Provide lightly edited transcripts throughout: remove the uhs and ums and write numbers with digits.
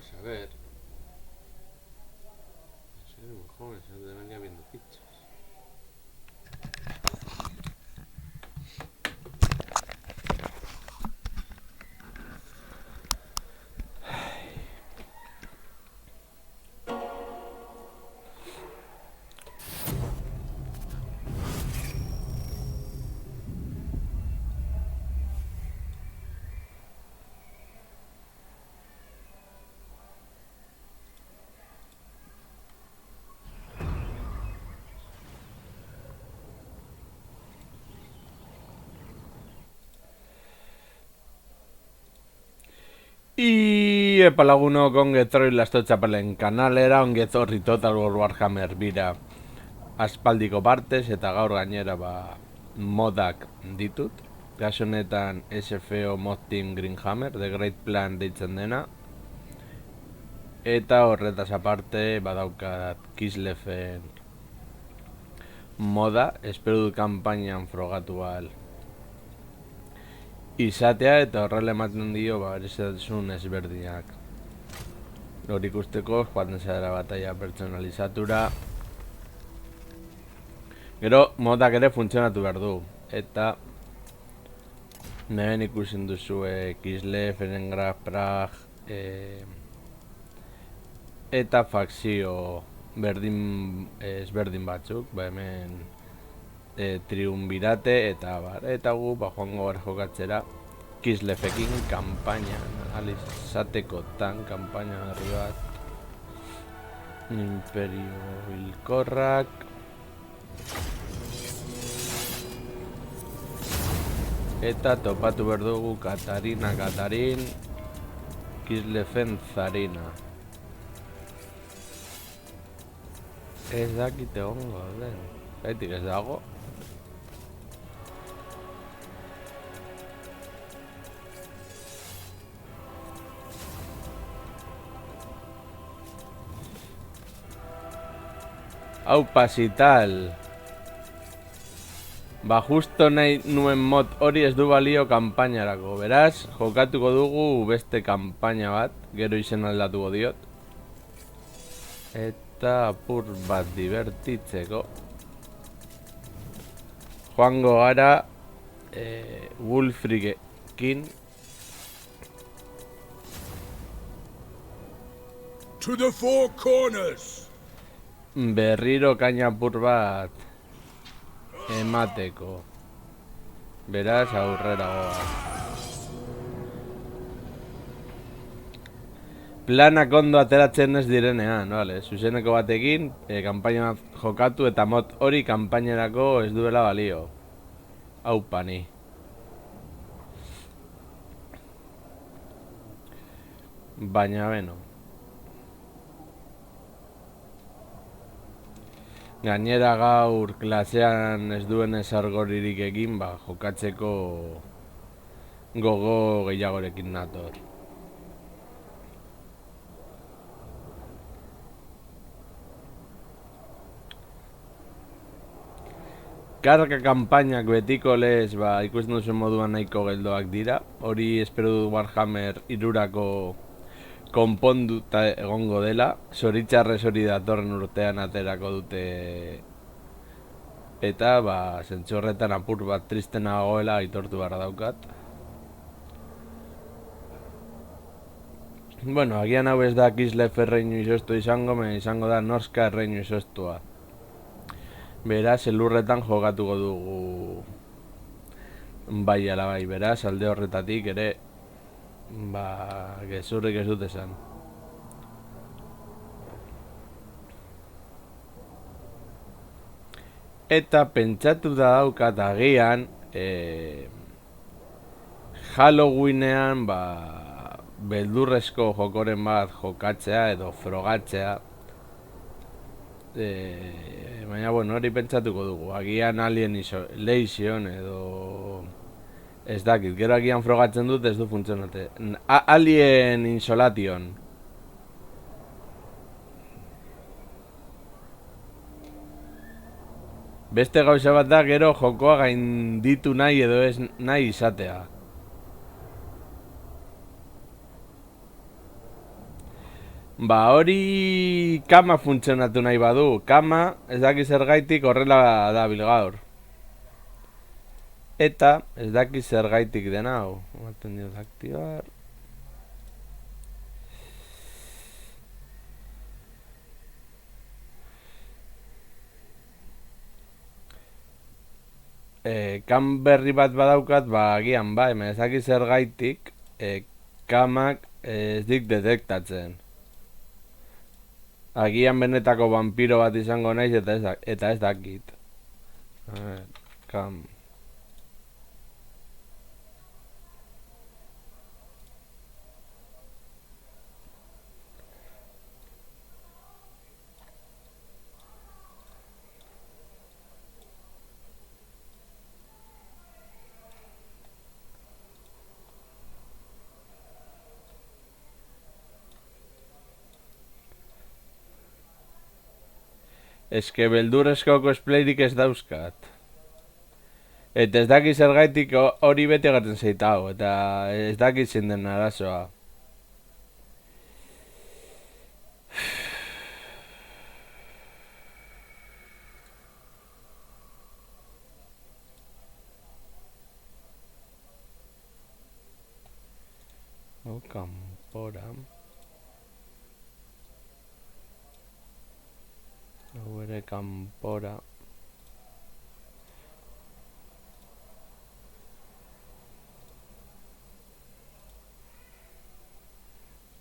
Pues a ver. En serio, mejor, se debería viendo fichas. Y epalagunok ongetorri lastotxapelen kanalera, ongetorri Total War Warhammer bira aspaldiko partez eta gaur gainera modak ditut. Kaso honetan SFO Mod Team Greenhammer, The Great Plan deitzen dena. Eta horretaz aparte badaukat Kislefen moda, espero dut kanpainan frogatu al izatea eta horrela ematen dio berezitasun ezberdinak. Hori ikusteko joaten zara batalla pertsonalizatura. Gero modak ere funtzionatu behar du. Eta nehen ikusten duzue Kislev, Ferengraf, Prag eta fakzio berdin ezberdin batzuk, hemen triunvirate eta eta gu joango gara jokatzera Kislefekin kanpainan alizatekotan kanpaina berri bat. Imperio hilkorrak eta topatu behar dugu Katarin Kislefen zarina. Ez dakite ongo den, gaitik ez dago. Hau pasital. Justo nahi nuen mod hori ez du balio kanpainarako. Beraz, jokatuko dugu beste kanpaina bat, gero izen aldatuko diot. Eta apur bat divertitzeko joango gara Wulfrigekin. To the four corners. Berriro kaina apur bat emateko. Beraz, aurrera goa. Planak ondo ateratzen ez direnean, vale? Zuzeneko batekin, kanpaina jokatu eta mod hori kanpainerako ez duela balio. Hau pani. Baina beno. Gainera gaur klasean ez duen ezargoririk egin, jokatzeko gogo gehiagorekin nator. Karga kanpainak betiko lez, ikusten duzen moduan nahiko geldoak dira. Hori espero du Warhammer 3rako konponduta egongo dela. Zoritxarrez hori datorren urtean aterako dute. Eta, zentzu horretan apur bat tristena goela aitortu barra daukat. Bueno, agian hau ez da Kislev erreinu izostu izango da Norska erreinu izostua. Beraz, elurretan jokatuko dugu bai ala bai, beraz, alde horretatik ere gezurrik ez dut esan. Eta pentsatu da daukat agian Halloweenean beldurrezko jokoren bat jokatzea edo frogatzea. Baina, hori pentsatuko dugu. Agian Alien Isolation edo ez dakit, gero agian frogatzen dut ez du funtzionate. Alien Isolation. Beste gauza bat da gero jokoa gainditu nahi edo ez nahi izatea. Ba, hori kama funtzionatu nahi badu. Kama, ez daki zergaitik horrela dabil gaur. Eta, ez daki zergaitik den hau. Maten dioz aktibar. Kam berri bat badaukat, ba, agian, ba, hemen ez daki zergaitik, kamak ez dik detektatzen. Agian benetako vampiro bat izango naiz eta ez dakit. A ver, kam. Eske beldurrezko cosplayrik ez dauzkat. Eta ez daki zergaitik hori bete gertzen zeitau, eta ez daki zein den arazoa. Oh, kanpora. Hau ere kanpora.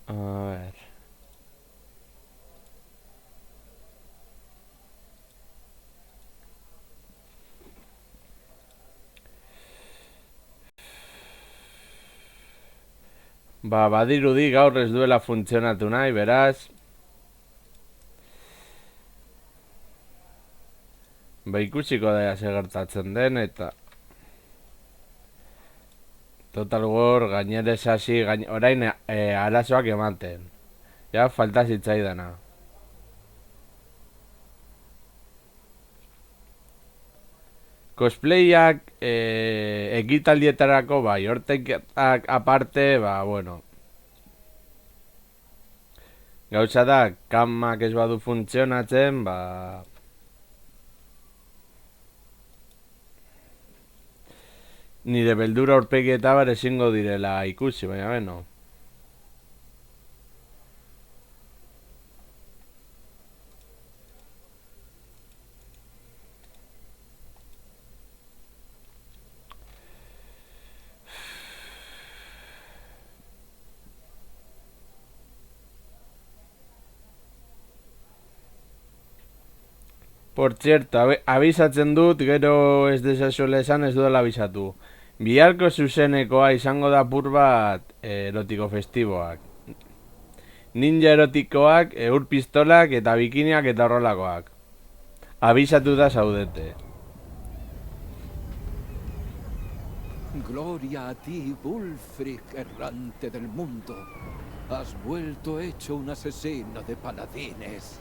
A ver. Ba, badirudi gaur ez duela funtzionatu nahi, beraz. Ba, ikusiko da ze gertatzen den, eta Total War gainere hasi orain arazoak ematen. Ja, falta zitzaidana. Cosplayak ekitaldietarako bai, hortek aparte, ba, bueno. Gauza da, kamak ez badu funtzionatzen, ba... Nire beldura aurpegi eta bar ezingo direla ikusi, baina beno. Por cierto, abisatzen dut, gero ez desazuela esan ez duela abisatu. Biharko zuzenekoa izango da apur bat erotiko festiboak. Ninja erotikoak, eur pistolak eta bikiniak eta horrelakoak. Abisatu da zaudete. Gloria a ti, Wulfric, errante del mundo. Has vuelto hecho un asesino de paladines.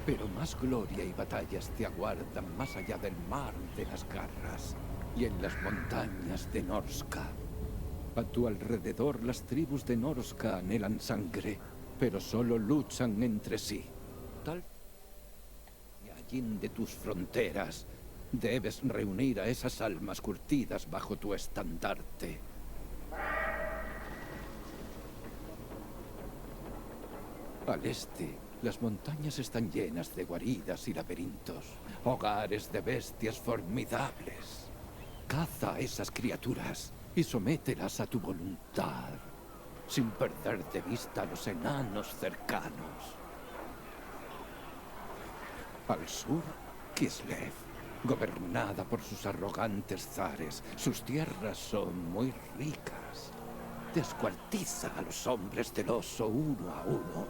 Pero más gloria y batallas te aguardan más allá del mar de las garras y en las montañas de Norska. A tu alrededor las tribus de Norska anhelan sangre, pero solo luchan entre sí. Tal y allí de tus fronteras debes reunir a esas almas curtidas bajo tu estandarte. Al este, las montañas están llenas de guaridas y laberintos, hogares de bestias formidables. Caza a esas criaturas y somételas a tu voluntad, sin perder de vista a los enanos cercanos. Al sur, Kislev, gobernada por sus arrogantes zares. Sus tierras son muy ricas. Descuartiza a los hombres del oso uno a uno,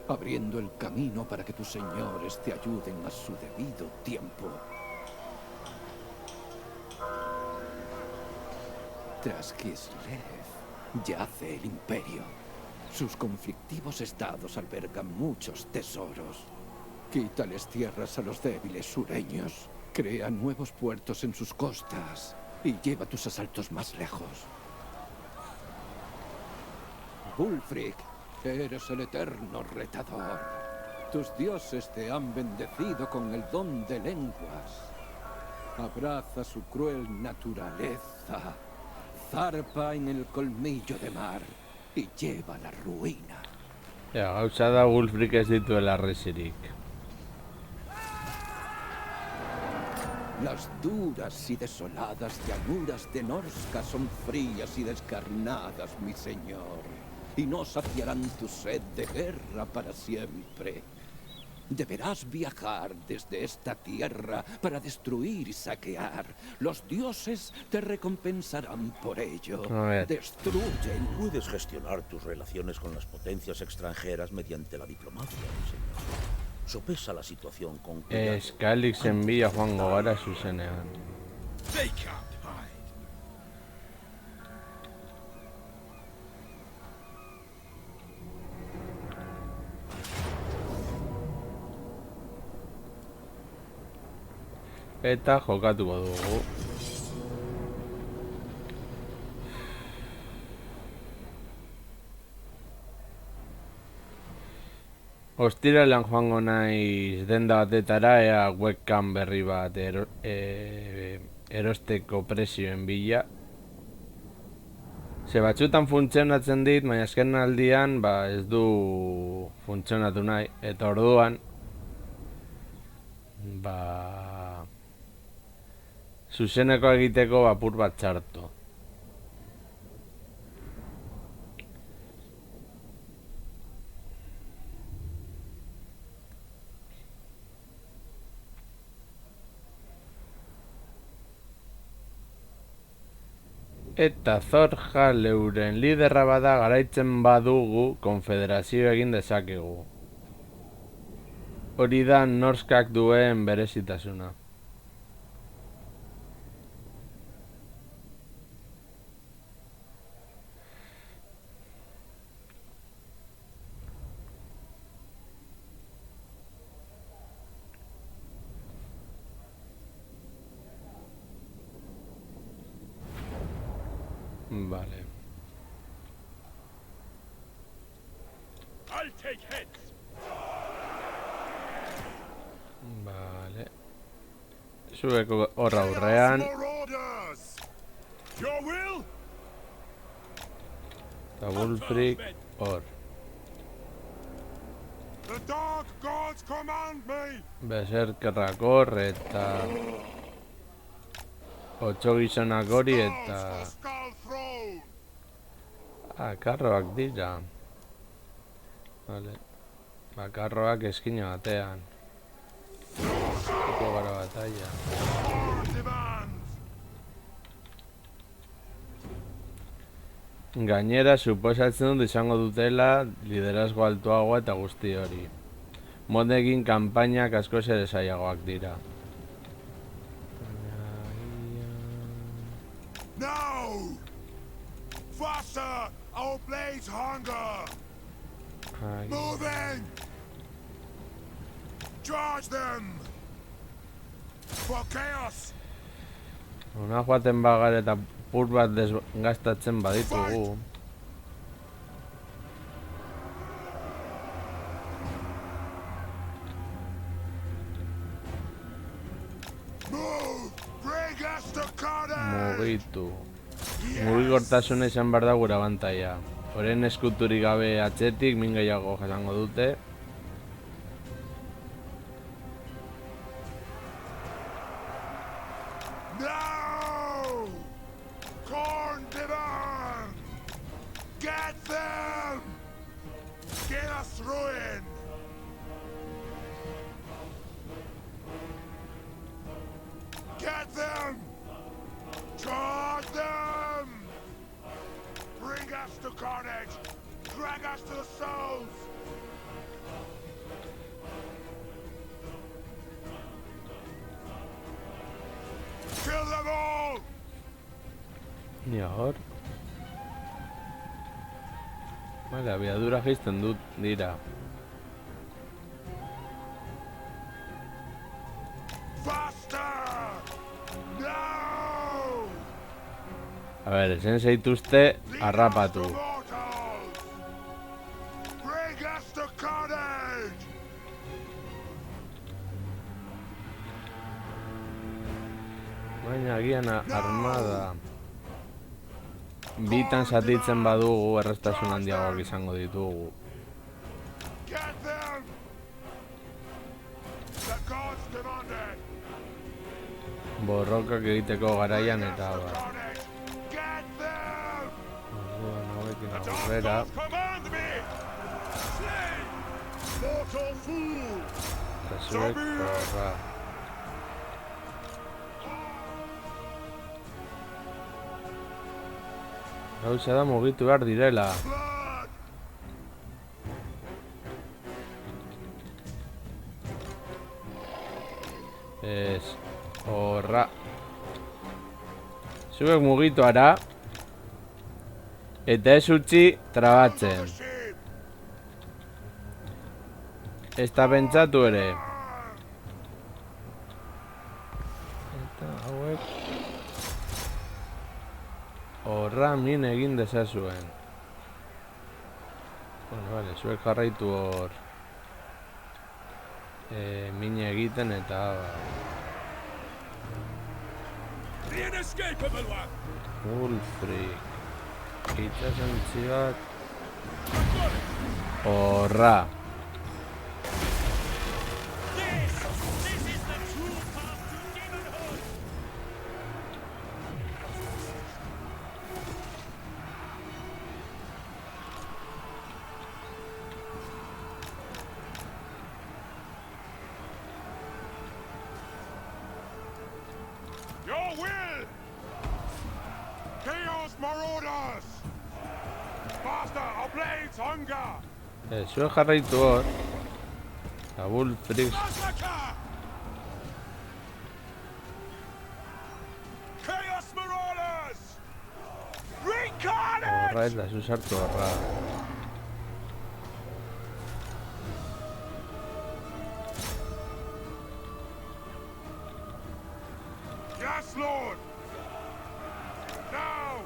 abriendo el camino para que tus señores te ayuden a su debido tiempo. Tras Kislev yace el imperio. Sus conflictivos estados albergan muchos tesoros. Quítales tierras a los débiles sureños. Crea nuevos puertos en sus costas y lleva tus asaltos más lejos. Wulfric, Eres el eterno retador. Tus dioses te han bendecido con el don de lenguas. Abraza su cruel naturaleza. Zarpa en el colmillo de mar y lleva la ruina. Ja, gauza da Wulfrik ez dituela arresirik. Las duras y desoladas llanuras de Norsca son frías y descarnadas, mi señor, y no saciarán tu sed de guerra para siempre. Deberás viajar desde esta tierra para destruir y saquear. Los dioses te recompensarán por ello. A ver. Destruyen. Puedes gestionar tus relaciones con las potencias extranjeras mediante la diplomacia, mi señor. Sopesa la situación con cuidado. Skalix envia joango gara zuzenean. They can't hide. Eta jokatuko dugu. Ostiralean joango naiz denda batetara ea webcam berri bat erosteko prezioen bila. Ze batzutan funtzionatzen dit, baina azken aldian ez du funtzionatu nahi. Eta orduan zuzeneko egiteko apur bat txarto. Eta Zorja leuren liderra bada garaitzen badugu konfederazio egin dezakegu. Hori da Norskak duen berezitasuna. Vale. I'll take heads. Vale. Zueko horra aurrean. More orders. Your will? Eta Wulfrik hor. The dark gods command me. Berserkerrak hor eta otxo gizonak hori eta Skull throne. karroak dira. Vale. Karroak eskina batean. Zuko gara batalla. War demands. Gainera, suposatzen dut izango dutela liderazgo altuagoa eta guzti hori. Modekin kanpainak askoz ere zailagoak dira. Now! Faster! Our blades hunger! Moving! Charge them! For chaos! Una joaten bagar eta pur bat desgastatzen baditugu. Move! Bring us to carnage! Mugitu. Mugikortasuna izan behar da gure abantaia. Oren eskuturik gabe atzetik min gehiago jasango dute. No! Corn demand! Get them! Get us ruin! Get them! Charge them! Bring us to carnage! Drag us to the souls! Kill them all! Ni hor. Vale, abiadura jaisten dut dira. Faster! No! A ber, esen zaituzte harrapatu. Baina agian armada bitan zatitzen badugu errestasun handiagoak izango ditugu. Get them! The gods demanded! Borrokak egiteko garaian eta ba. Get them! Orduan hauekin The aurrera. gods command me! Slay! Mortal fool! Eta zuek horra. Gauza da mugitu behar direla. Blood! Ez, horra. Zuek mugitu ara. Eta ez utzi trabatzen. Sheep! Ez da pentsatu ere. Eta hauek horra min egin dezazuen. Vale, zuek jarraitu hor min egiten eta The inescapable one! Ulfric itsasantzi bat horra. This is the true path to demonhood! Your will! Chaos Marauders! Faster, our blades hunger! Zuek jarraitu hor eta Ulfric Massacre! Chaos Marauders! Reincarnate! horra eta zu sartu horra. Yes, Lord! Now!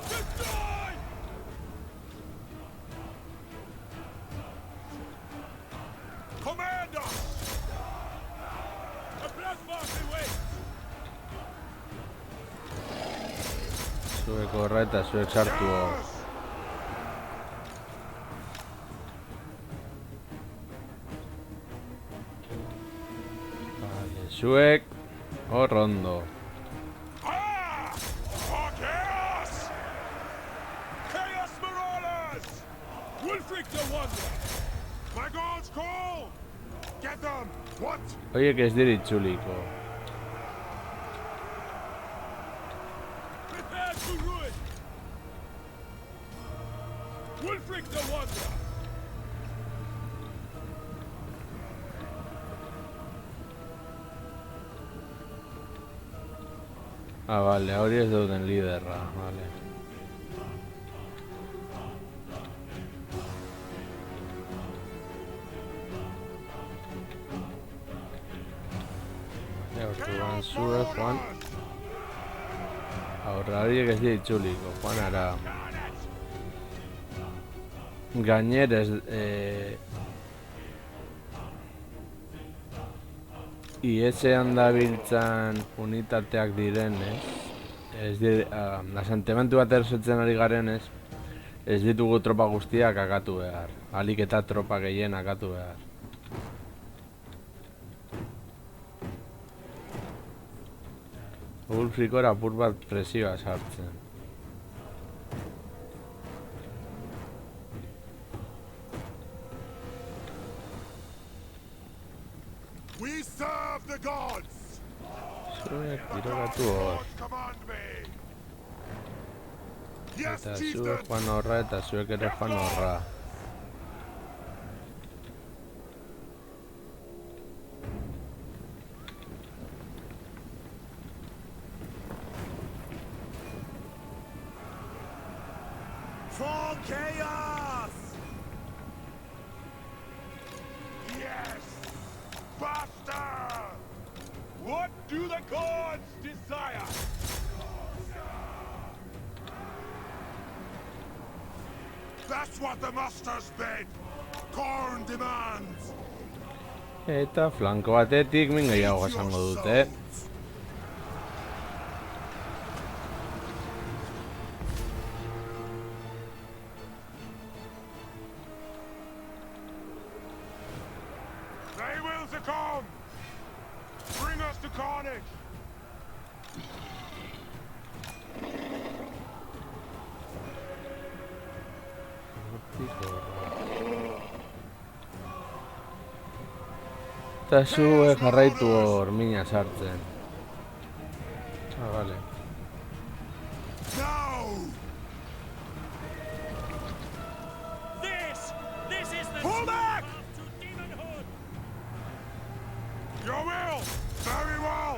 Destroy! Command us! The bloodbath awaits! Zuek horra eta zuek sartu hor. Yes! Vale, zuek hor ondo. Ah! For chaos! Chaos Marauders! Wulfric the Wanderer! My gods call! Get them! What? Oiek ez dira itzuliko. Prepare to ruin! Wulfric the Wanderer! Vale, hori ez duten liderra, vale. Orduan zuek, Juan. Aurra horiek ez dira itzuliko, Juan ara. Gainera Iesean dabiltzan unitateak direnez, asantementu bat erosetzen ari garenez, ez ditugu tropa guztiak akatu behar. Ahalik eta tropa gehien akatu behar. Ulfricor apur bat presioa sartzen. We serve the gods! Zuek tirokatu hor. Gods command me! Yes, Eta chieftain! zuek joan horra eta zuek ere joan horra. For chaos! Yes! Faster! What do the gods desire? That's what the masters bid! Khorne demands! Eta flanko batetik min gehiago jasango dute. come! Bring us to carnage! Eta zuek jarraitu hor mina sartzen. Ah, vale. Now! This is the true path to demonhood! Your will! Very well!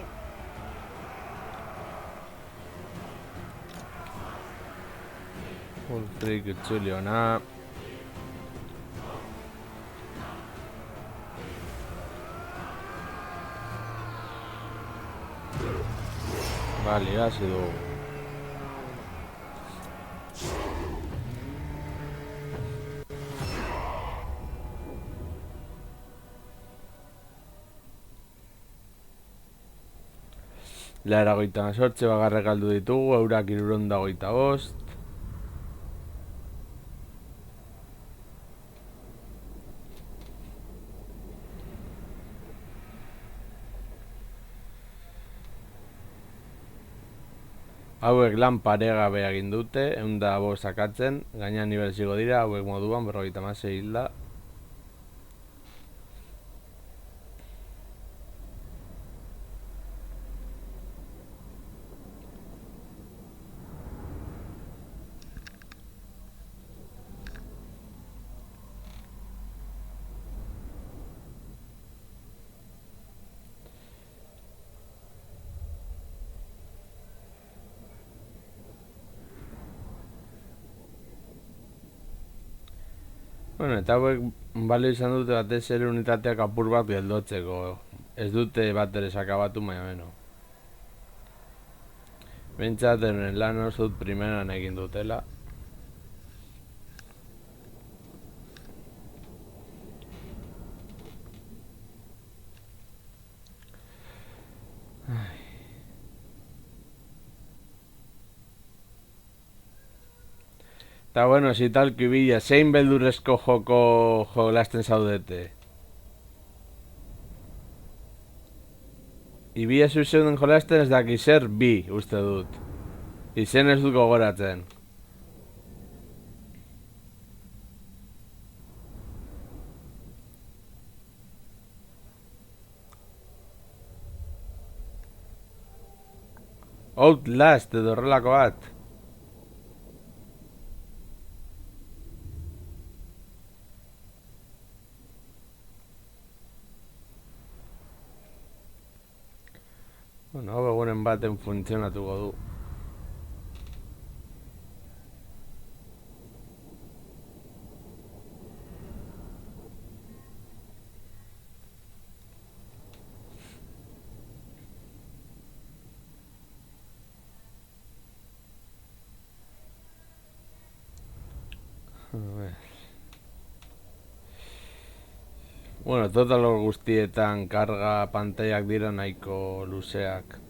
Ulfric itzuli hona. Vale, hasi dugu. Laeragoita sortze bagarre galdu ditugu, eurak 325. Hauek lan paregabe egin dute, 105 sakatzen, gainean nivel zigo dira, hauek moduan 56 hilda. Bueno, eta hauek balio izan dute batez ere unitateak apur bat geldotzeko. Ez dute bat ere sakabatu, baina beno. Bentsat euren lan oso dut primeran egin dutela. Eta bueno, zitalki bila, zein beldurrezko joko jolasten zaudete? Ibia zuzeuden jolasten ez daki zer bi, uste dut. Izen ez dut gogoratzen. Outlast edo horrelako bat. Bueno, hau egunen baten funtzionatuko du. Bueno, total guztietan karga pantaiak dira nahiko luzeak.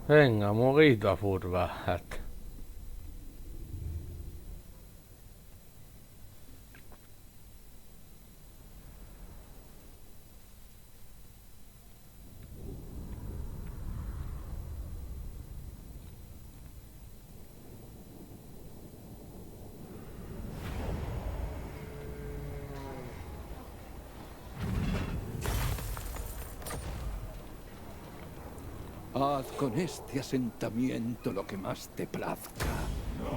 Venga, mugitu apur bat. Haz con este asentamiento lo que más te plazca,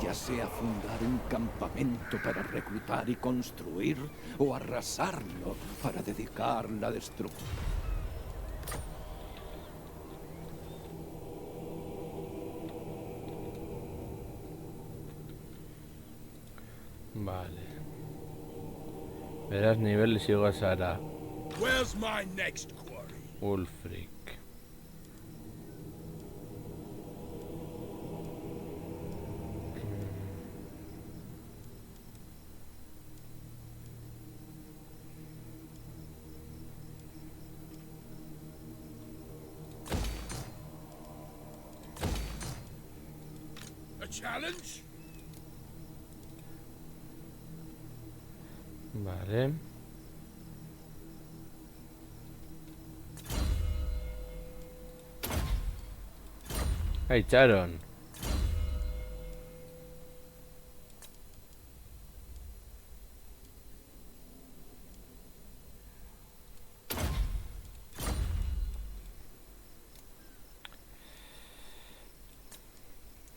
ya sea fundar un campamento para reclutar y construir, o arrasarlo para dedicar la destrucción. Vale. Verás nivel y sigo a Sara. Where's my next quarry? Ulfric. A challenge? Vale. ¡Ay, Charon!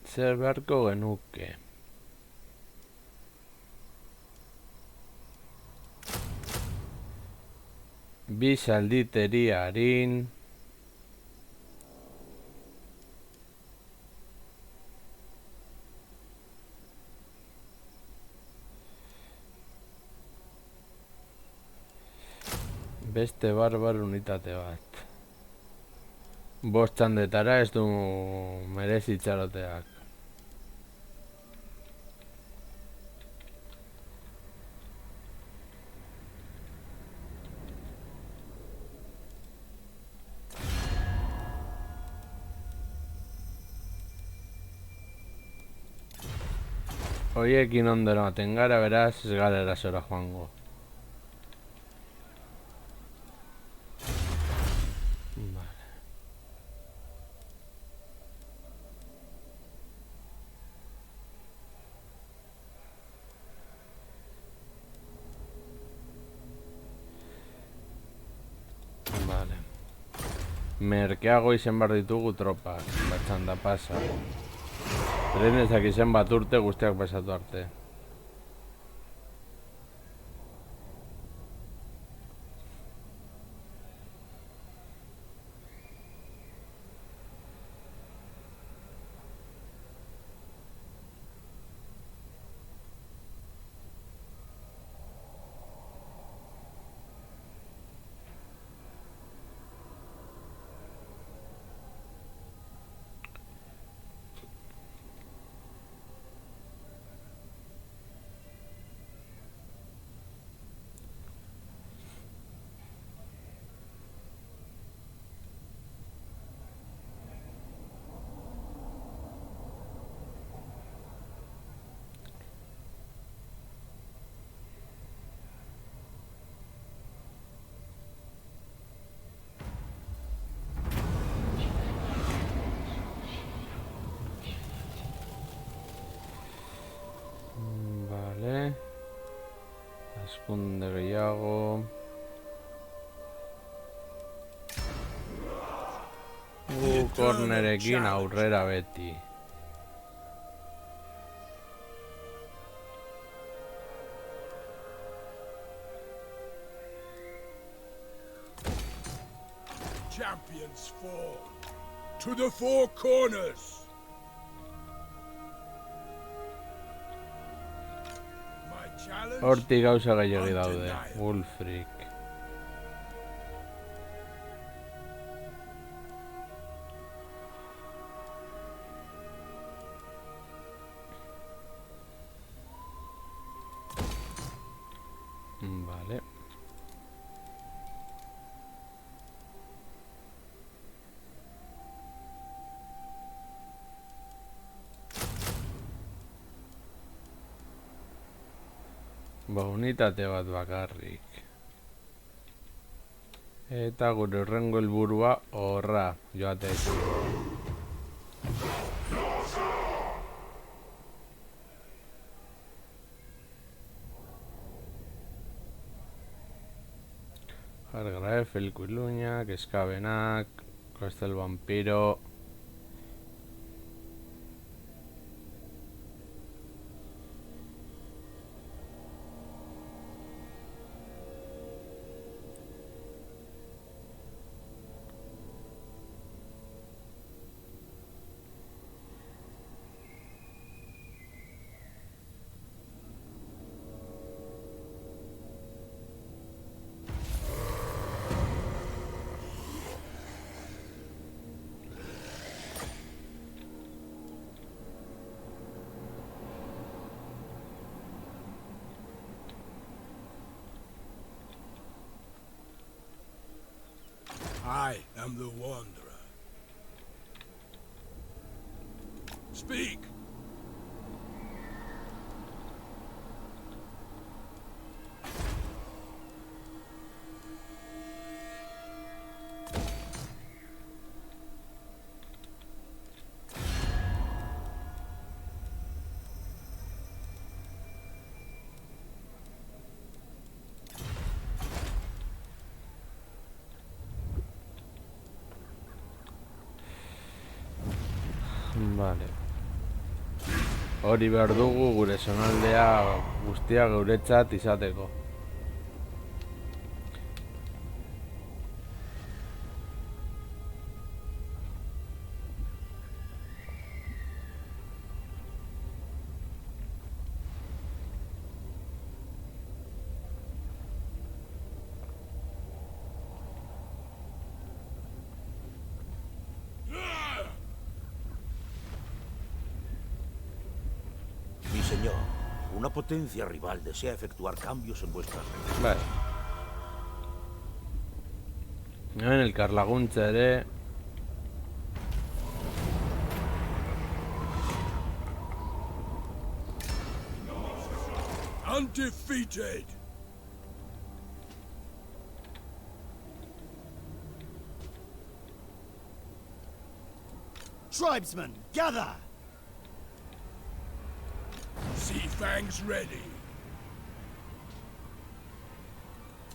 Zer beharko genuke. Bi zalditeri harin. Beste barbar unitate bat. 5 txandetara ez du merezi itxaroteak. Horiekin ondo ematen gara, beraz, ez gara erasora joango. Vale. Vale. Merkeago izen behar ditugu tropak, batxanda pasa. Trenezak izen bat urte guztiak pasatu arte. Vale. Askunde gehiago. Kornerekin aurrera beti. Champions fall. To the four corners. My challenge? Hortik gauza gehiagi daude. Ulfric. Vale. Ba, unitate bat bakarrik. Eta gure hurrengo helburua horra joateko. Jargraef, el Iluñak, Eskabenak, Costa el Vampiro. I am the Wanderer. Speak! Vale. Hori behar dugu gure zonaldea guztia guretzat izateko. Mi señor, una potencia rival desea efectuar cambios en vuestras reglas. Vale. Hemen elkarlaguntza ere. Undefeated! Tribesmen, gather! Sea Fangs ready.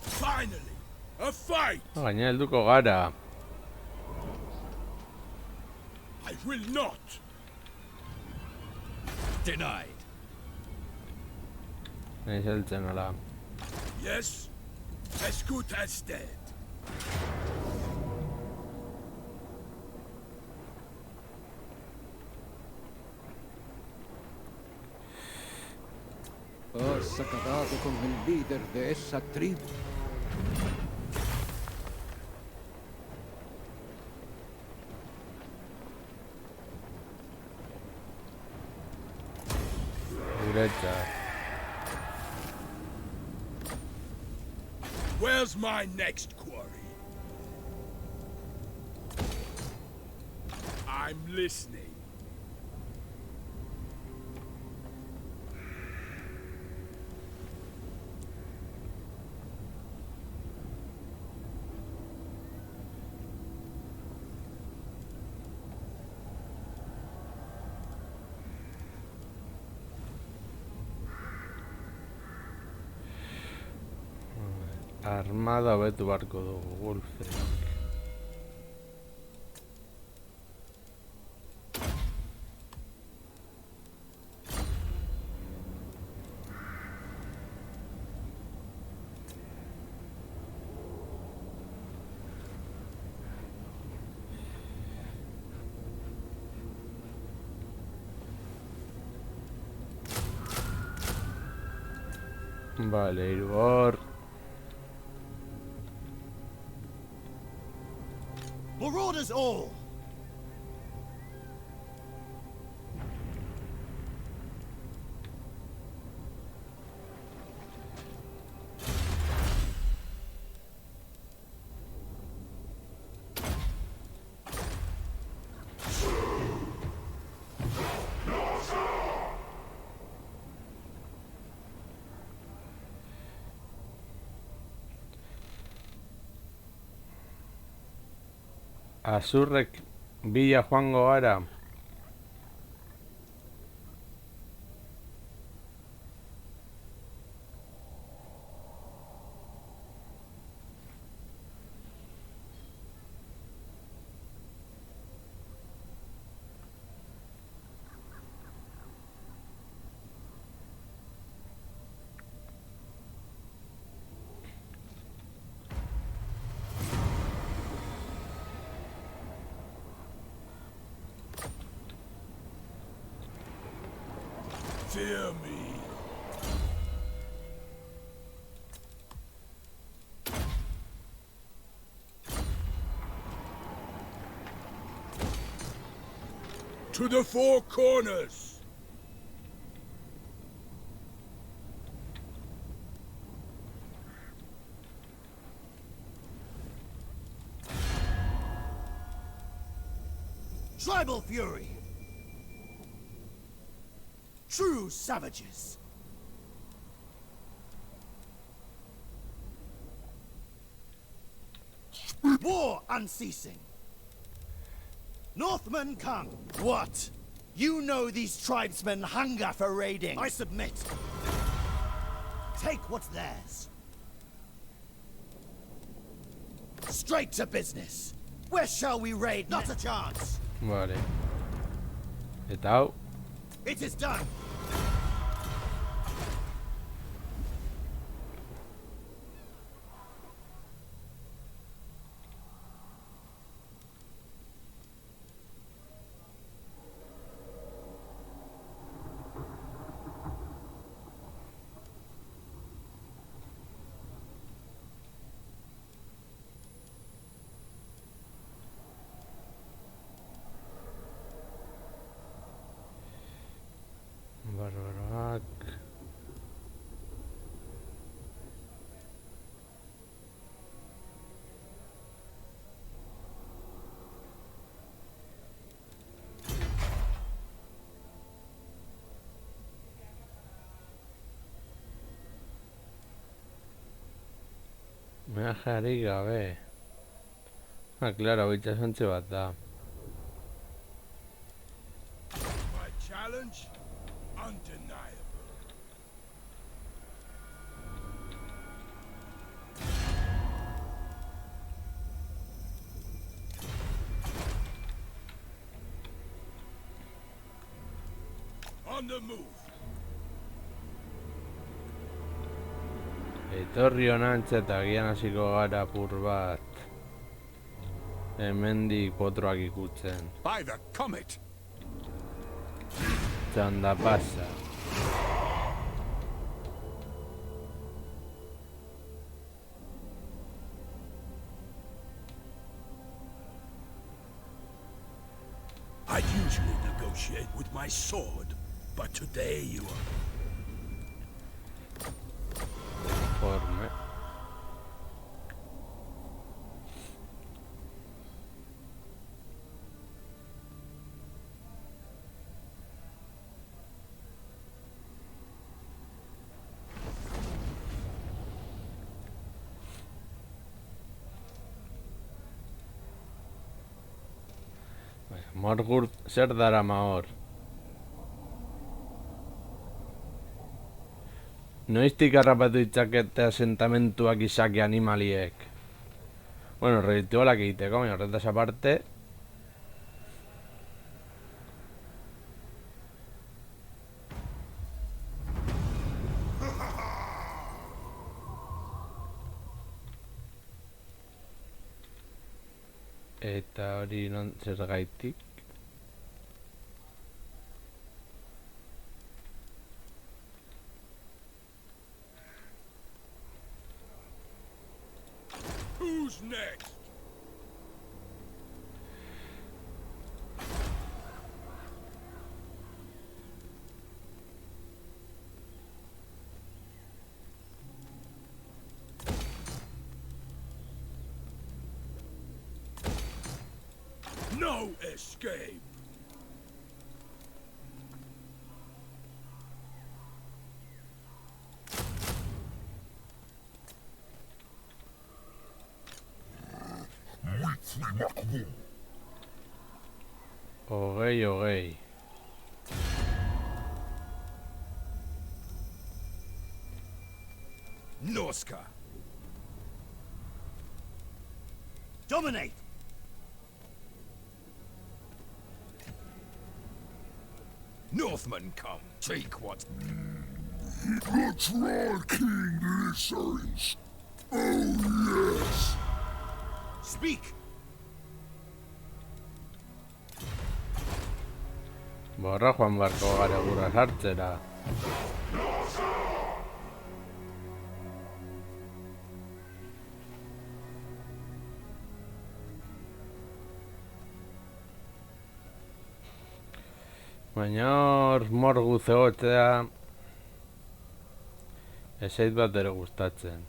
Finally, a fight! Gainera helduko gara. I will not! Denied. Naiz heltzen ala. Yes, as good as dead. Has acabado con el líder de esa tribu. Guretzat. Where's my next quarry? I'm listening. Armada hobetu beharko dugu, Wulfric. Vale, hiru hor. Marauders all! Azurrek bila joango gara. Fear me. To the four corners! Tribal fury. True savages. War unceasing. Northmen come. What? You know these tribesmen hunger for raiding. I submit. Take what's theirs. Straight to business. Where shall we raid? Not a chance. Vale. Eta hau. It is done. Barbaroak. Meajarik gabe. Ah, claro, itxasontxe bat da. My challenge? Undeniable. On the move. Etorri honantz eta agian hasiko gara apur bat. Hemendik potroak ikutzen. By the comet. Txanda pasa. I'd usually negotiate with my sword, but today you are... Forme. Morgurt zer darama hor? Noiztik harrapatu ditzakete asentamentuak izaki animaliek? Bueno, ritualak egiteko, baina horretaz aparte. Eta hori non zergaitik? Who's next? No escape. Hogei, hogei. Norska. Dominate. Northmen come. Take what? The Troll King listens. Oh, yes. Speak. Borra joan barko gara gura sartzera. Baina hor morgu zegotzea ez zait bat ere gustatzen.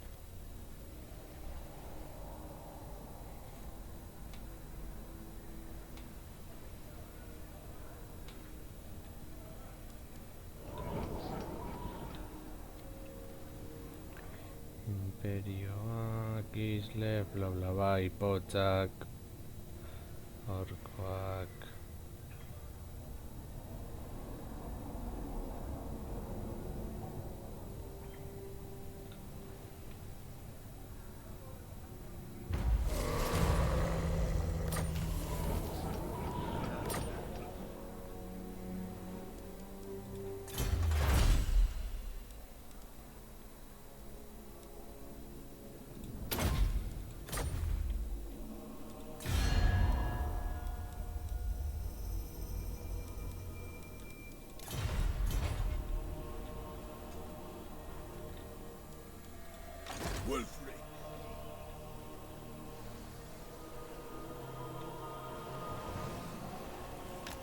Imperioak, isle, bla bla bla, ipotxak, orkoak... Wulfric.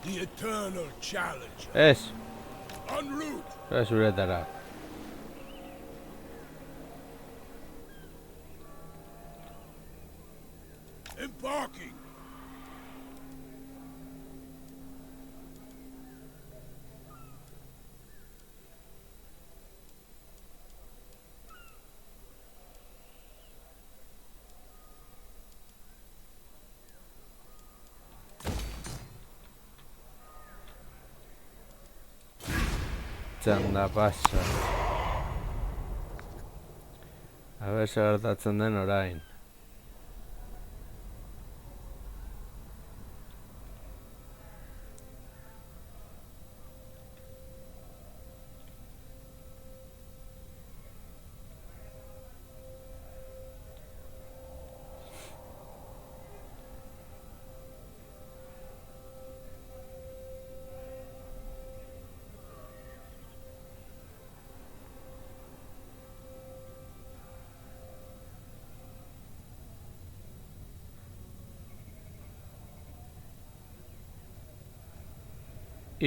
The eternal challenger. Ez, En route. zuretara. Embarking. Txanda pasa. A ber, zer gertatzen den orain.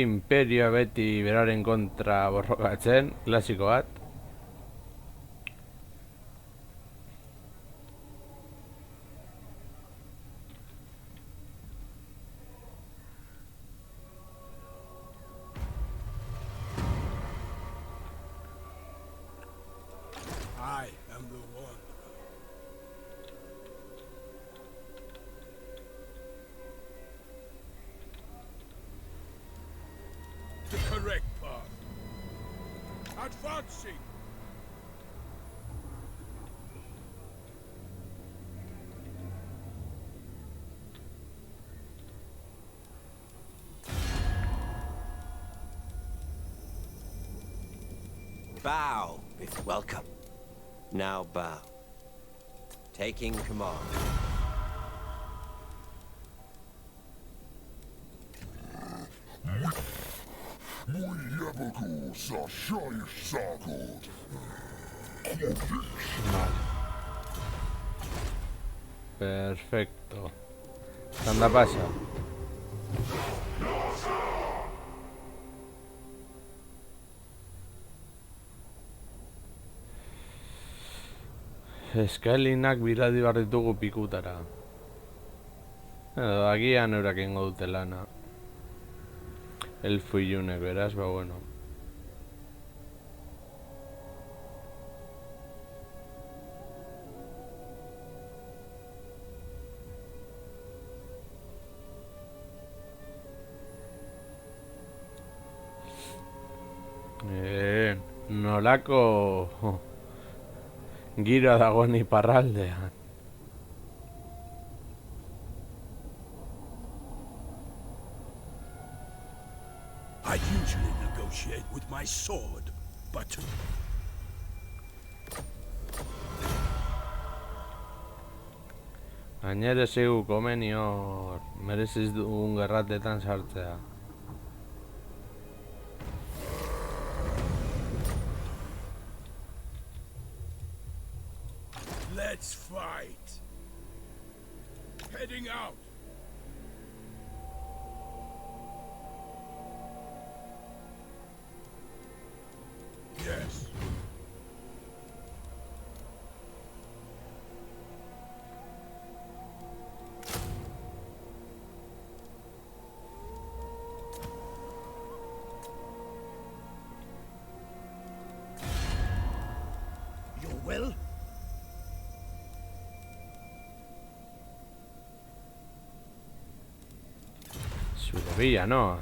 Imperioa beti beraren kontra borrokatzen, klasiko bat. I am the one. The correct path. Advancing. Bow if welcome. Now bow. Taking command. Muy epical, Sashay Sarkot. Vale. Perfecto. Anda pasa. Eskalinak biradi behar ditugu pikutara. Edo, agian eurak ingo dute lana. Elfu ilunek, beraz, ba bueno. Nolako giroa dagoen iparraldean. I usually negotiate with my sword, but Gainera zegu komeni hor mereziz dugun gerratetan sartzea. let's fight. Heading out. Yes. Your will? pilla, ¿no?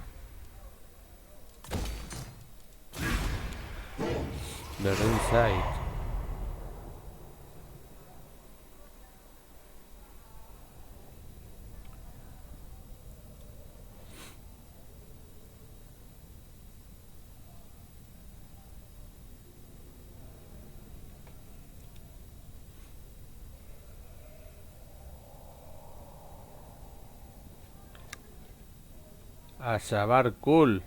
The inside. Asabar cool.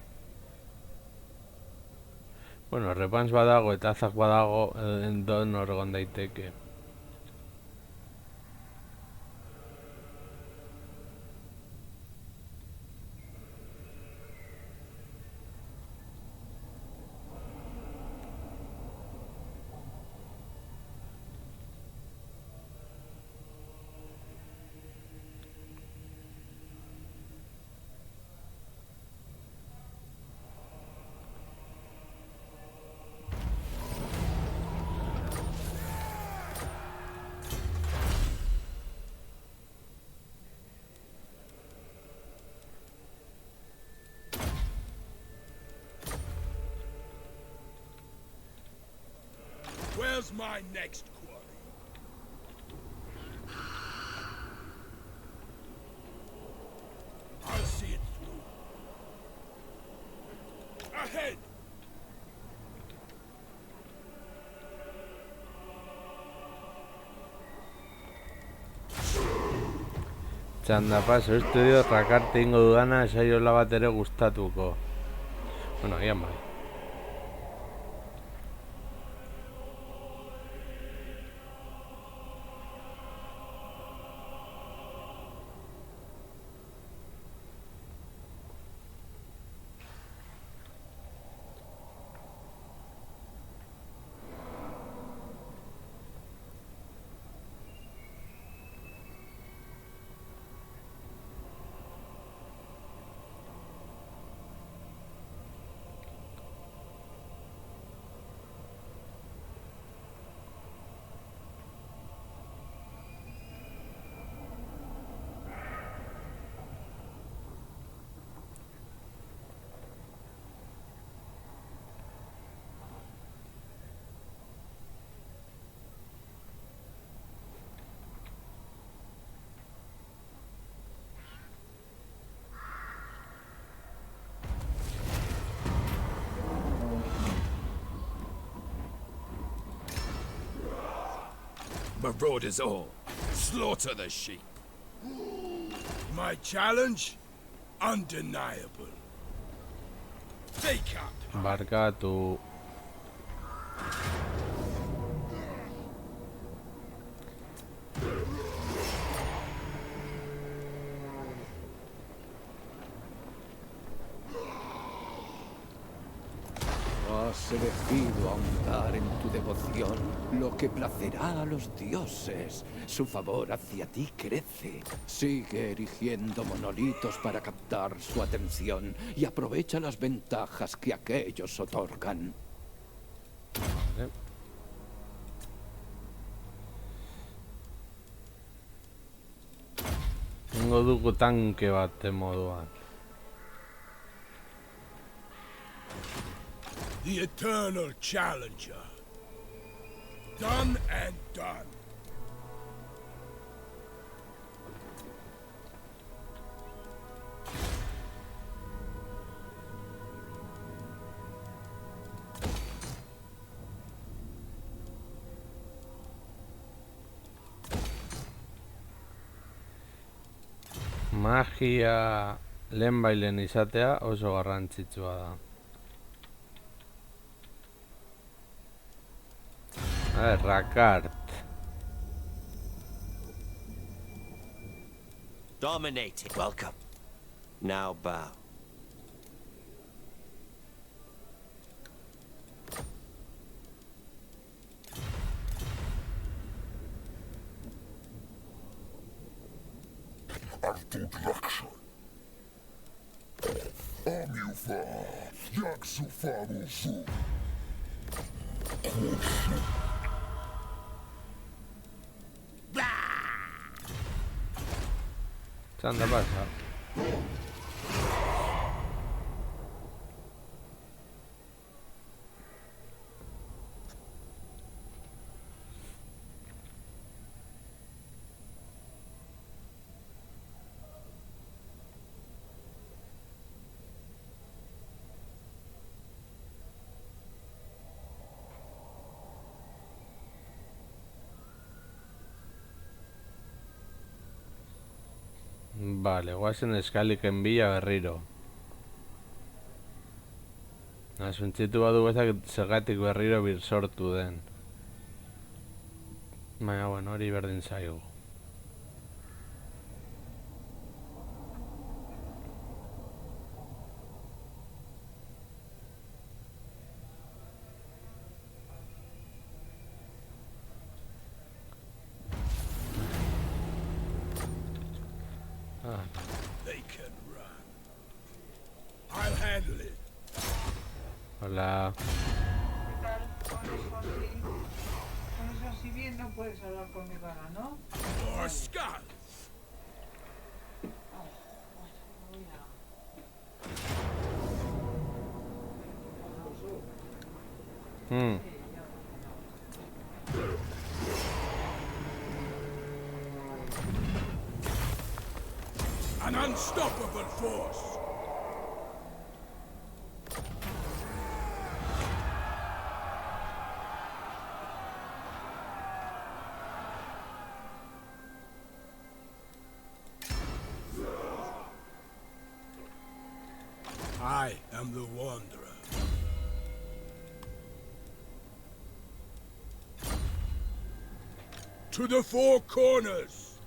Bueno, repans badago eta azak badago don orgon daiteke. Where's my next quarry? I'll see it through. Ahead! Txandapaso, estudio rakarte ingo dudana saiola bat ere gustatuko. Bueno, agian bai. Marauders all. Slaughter the sheep. My challenge? Undeniable. Take out. Barkatu. Has elegido ahondar en tu devoción, lo que placerá a los dioses. Su favor hacia ti crece. Sigue erigiendo monolitos para captar su atención y aprovecha las ventajas que aquellos otorgan. Vale. Tengo dugu tanke bat moduan. The eternal challenger. Done and done. Magia lehenbailen izatea oso garrantzitsua da. Rakart. Dominating. Welcome. Now bow. Artudraksza. Amiufa. Jak sufaru su. Txanda pasa. Vale, guazen eskaliken bila berriro. Asuntzitu badu bezak zergatik berriro bir sortu den. Baina, bueno, hori berdin zaigu. Ah, They can run. I'll handle it. hola. ¿Qué tal? Con eso así bien no puedes hablar conmigo ahora, ¿no? More skulls. Voy a... Hmm. An unstoppable force. I am the Wanderer. To the four corners!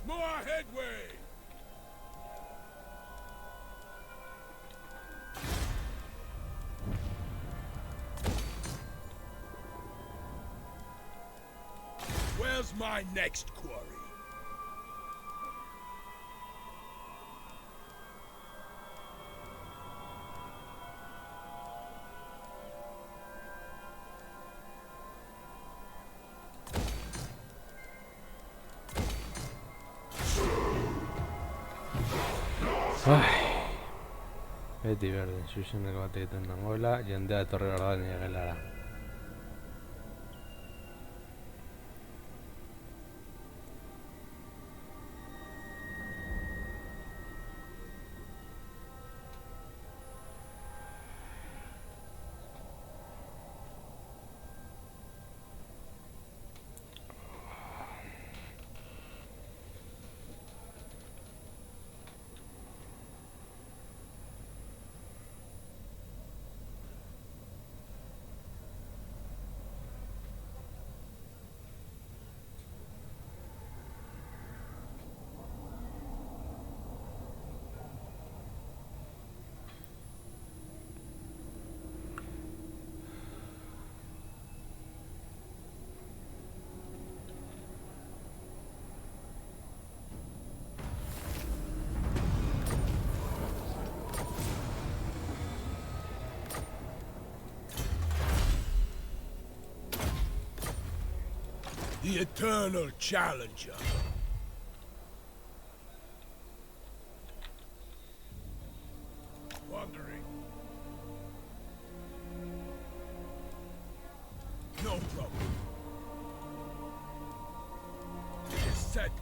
More headway! Where's my next quarry? Beti berdin, zuzeneko bat egiten dagoela, jendea etorri behar da nire gelara. The eternal challenger. Wandering. No problem. It is settled.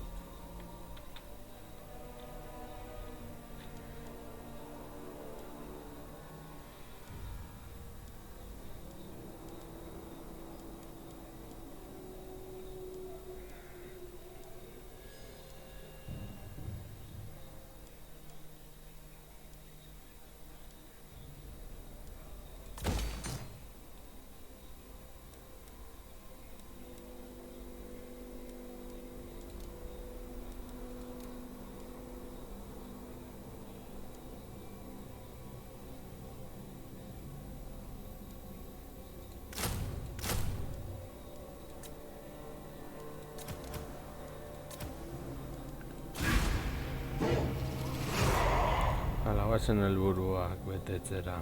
Hala, guazen helburuak betetzera.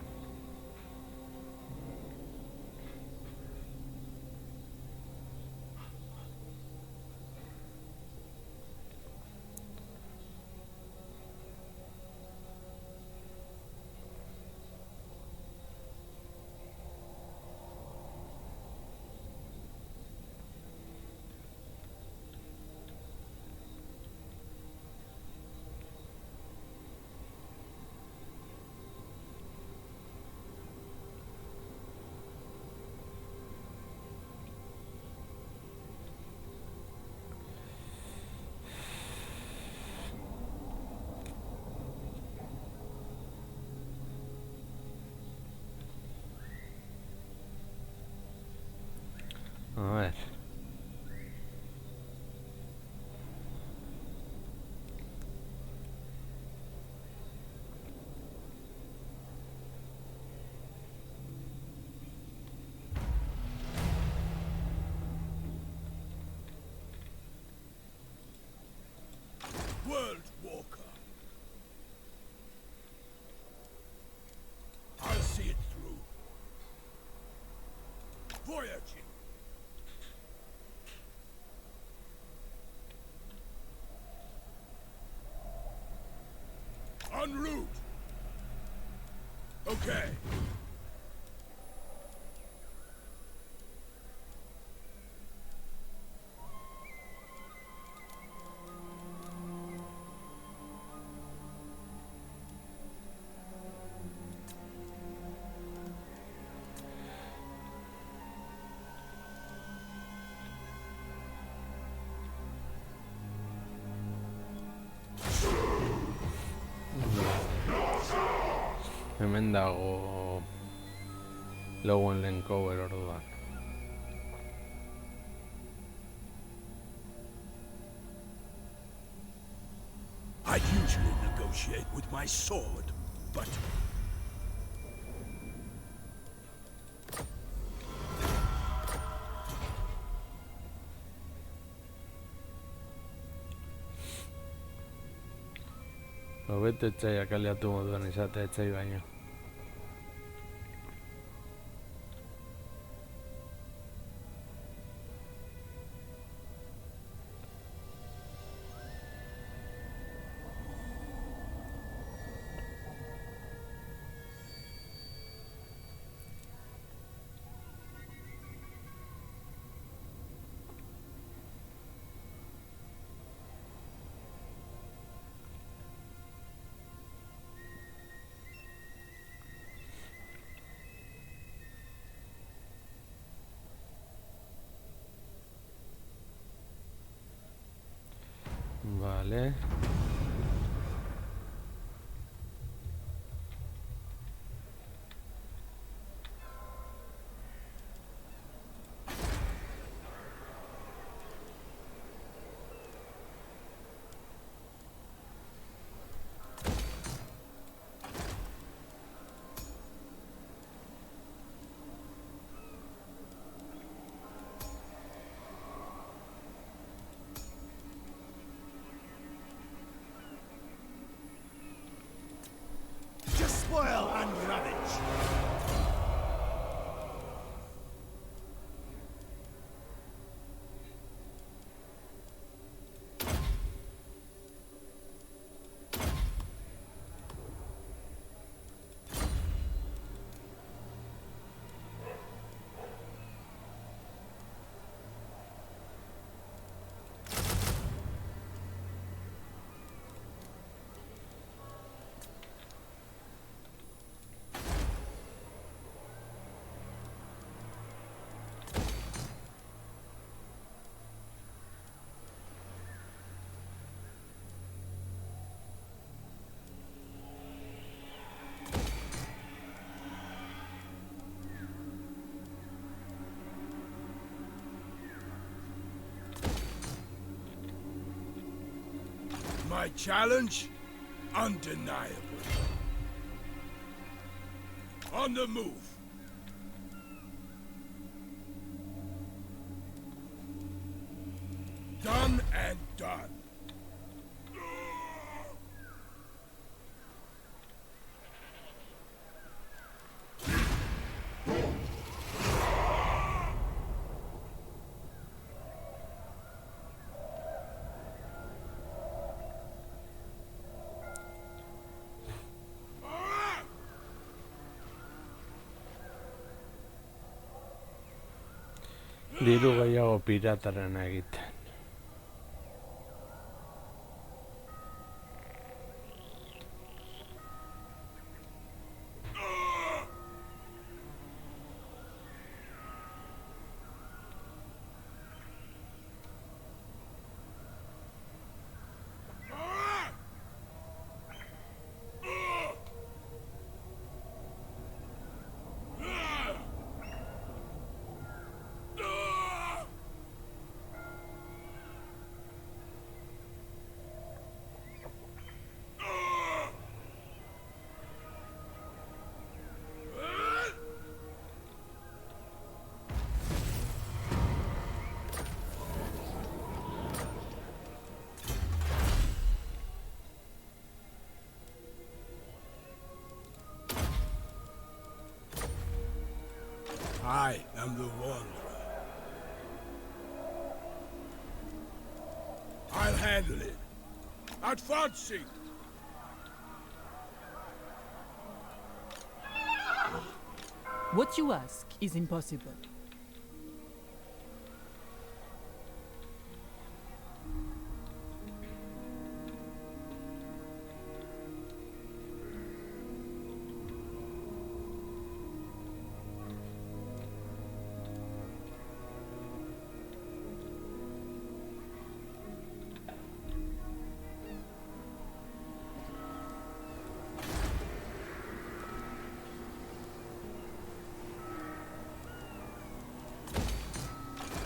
World Walker. I'll see it through. Voyaging. En route. Okay. Hemen dago Lowen Lencover orduan. I usually negotiate with my sword, but Hobeto etxaiak aliatu moduan izatea etxai baino. Vale. Just spoil and ravage. my challenge? Undeniable. On the move. Done and done. Diru gehiago pirataren egiten. I am the Wanderer. I'll handle it. Advancing! What you ask is impossible.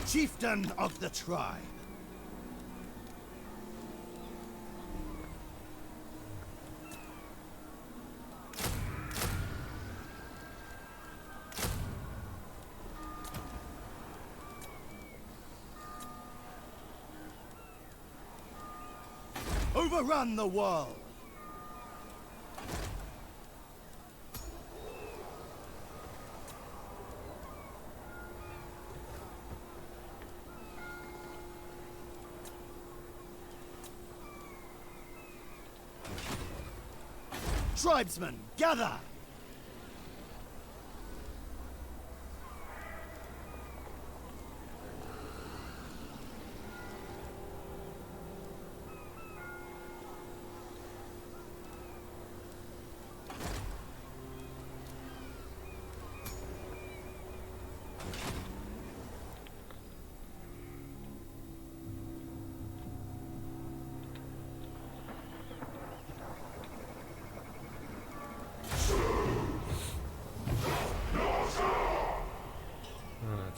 Chieftain of the tribe. Overrun the world. Tribesmen, gather!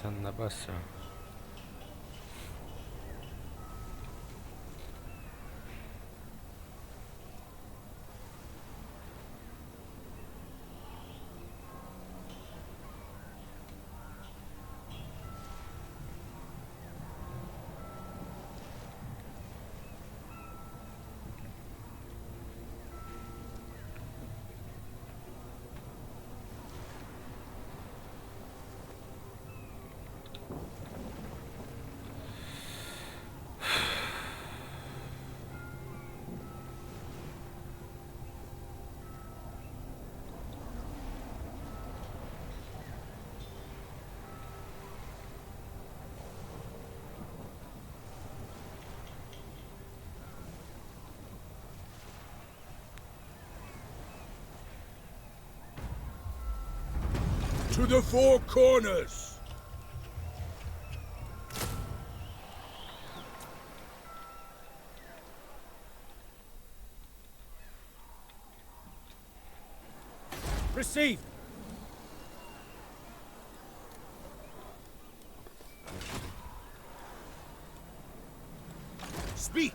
Anda pasa. To the four corners! Receive! Speak!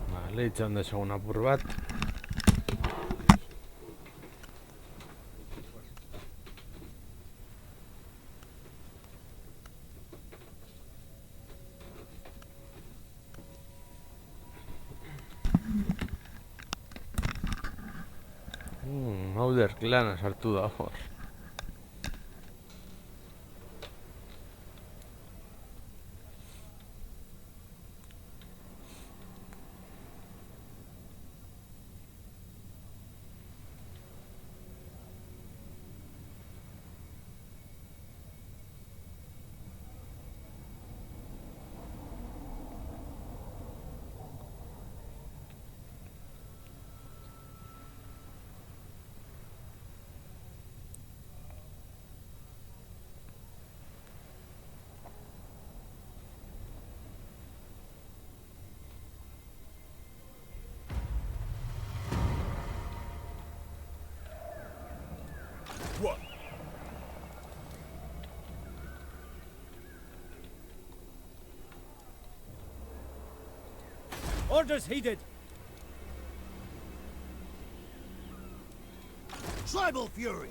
Vale, itxaron dezagun apur bat. Mauder klana sartu da hor. What? Orders heeded. Tribal fury.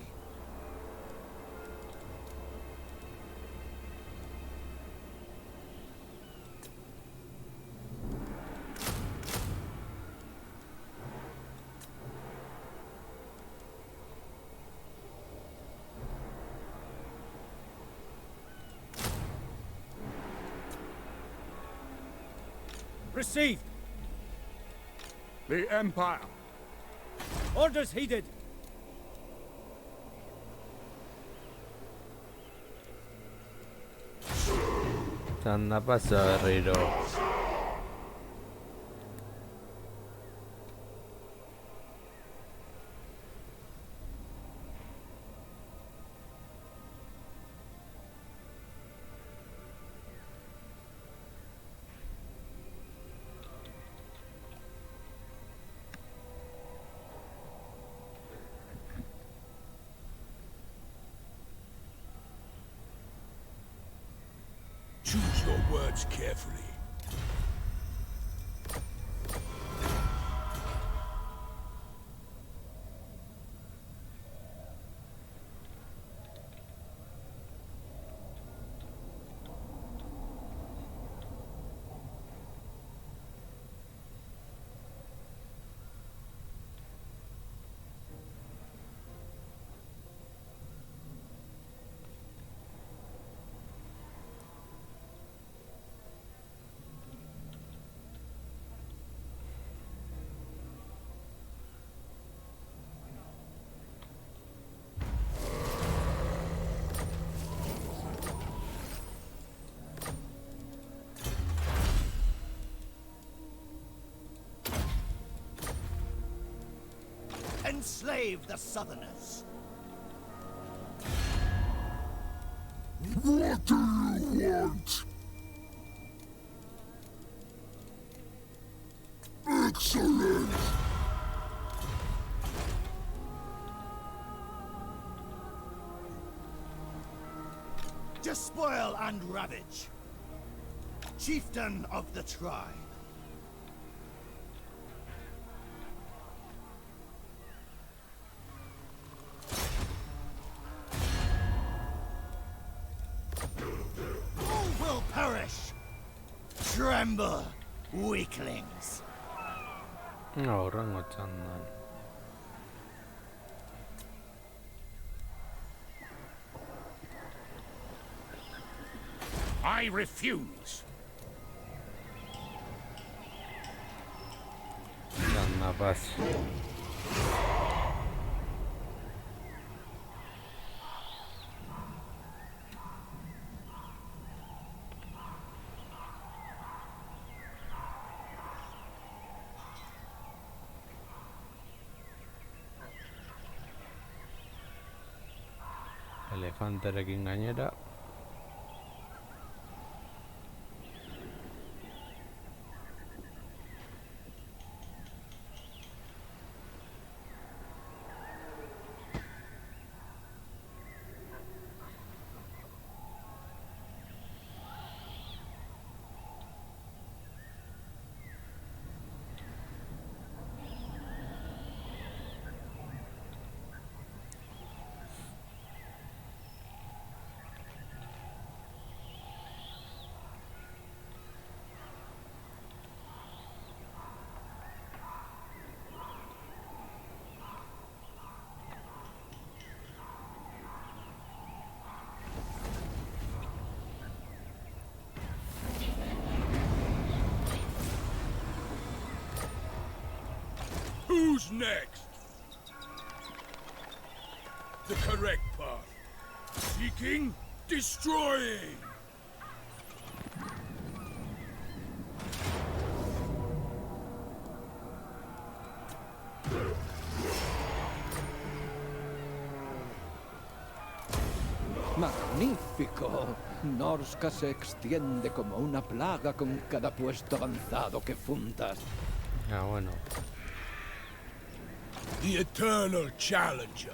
Received. The Empire. Orders heeded. Anda pasa, guerrero. Choose your words carefully. Enslave the Southerners. What do you want? Excellent! Despoil and ravage. Chieftain of the tribe. All will perish. Tremble, weaklings. Ahorrango txandan. I refuse. Anda pasa. Elefanterekin gainera. Who's next? The correct path. Seeking, destroying. ¡Magnífico! Norsca se extiende como una plaga con cada puesto avanzado que fundas. Ah, bueno. The Eternal Challenger.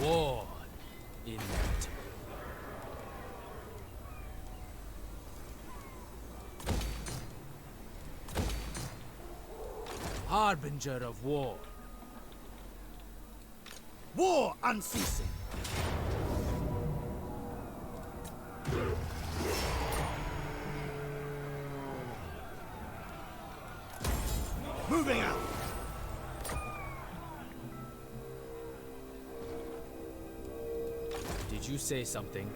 War. Inevitable. Harbinger of war. War unceasing. Moving out. Did you say something?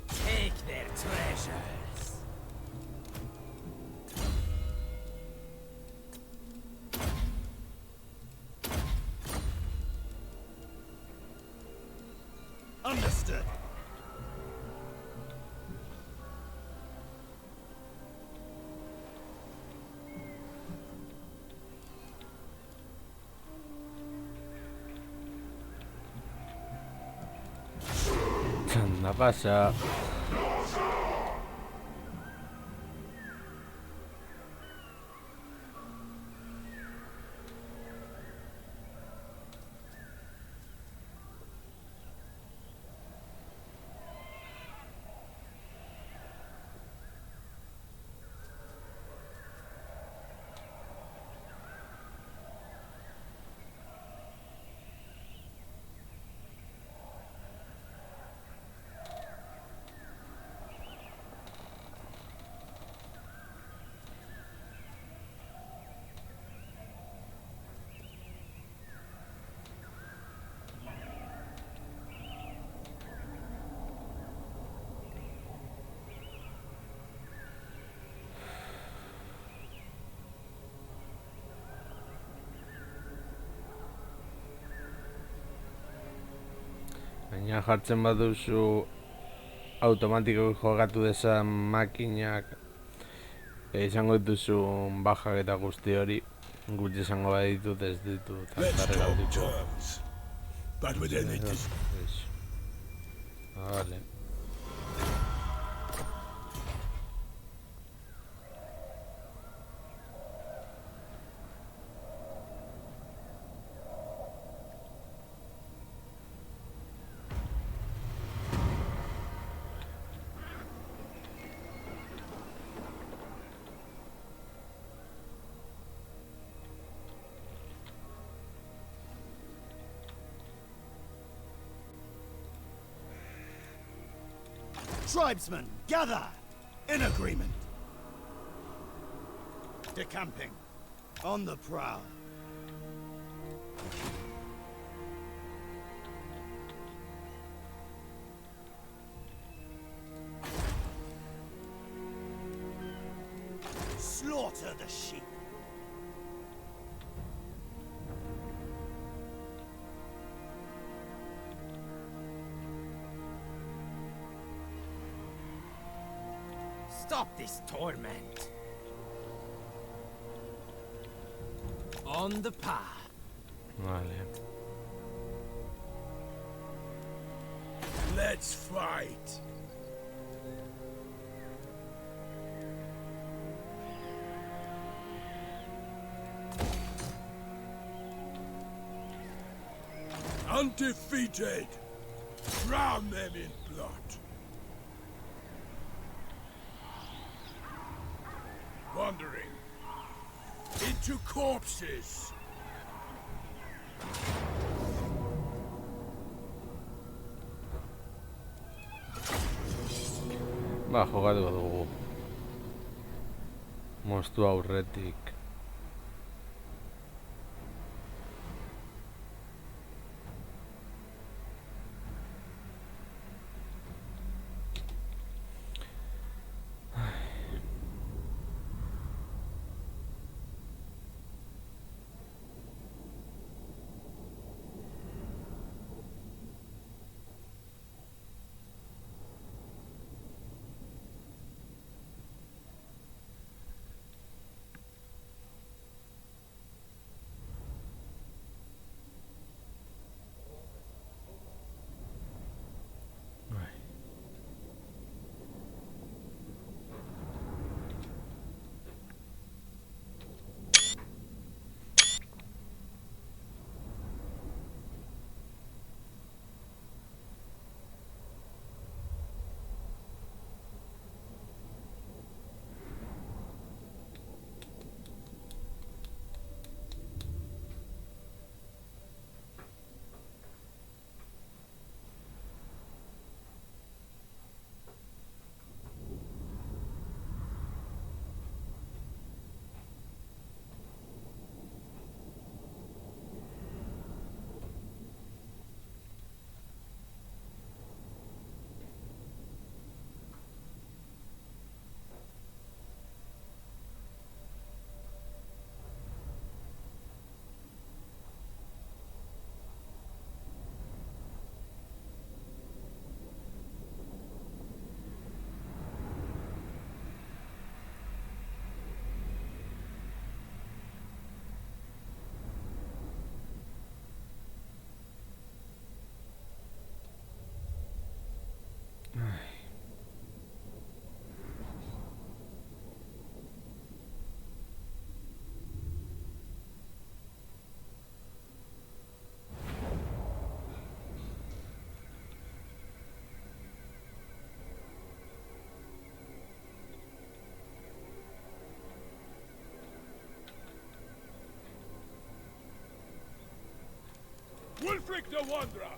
Take their treasures. Understood. Anda pasa. Baina jartzen baduzu automatikoki jogatu dezan makinak izango dituzu bajak eta guzti hori gutxi izango baditut ez ditut Let's azkarrera talk aurkituko. terms. But within it is Vale. Tribesmen, gather! In agreement. Decamping. On the prowl. Slaughter the sheep. Stop this torment. On the path. Vale. let's fight. Undefeated. Drown them in blood. Wandering into corpses. Ba, jokatu dugu. Moztu aurretik. Wulfric the Wanderer!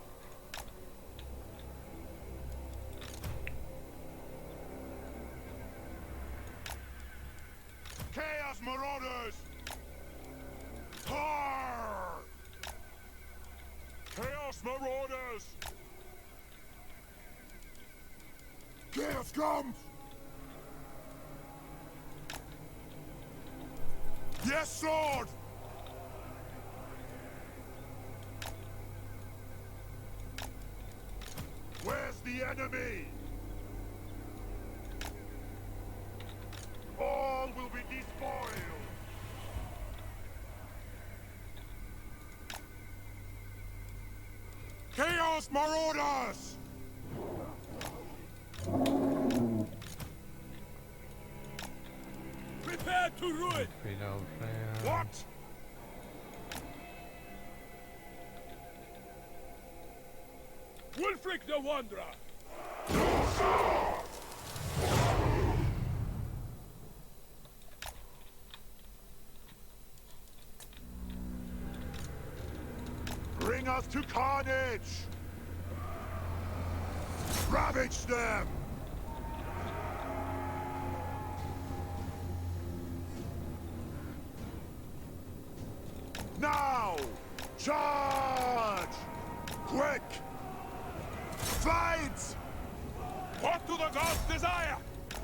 Chaos Marauders! Tar! Chaos Marauders! Chaos comes! Yes, sword! Where's the enemy? All will be despoiled! Chaos Marauders! Prepare to ruin! What? Wulfric the Wanderer! Bring us to carnage! Ravage them! Now! Charge! Quick! Fight! What do the gods desire?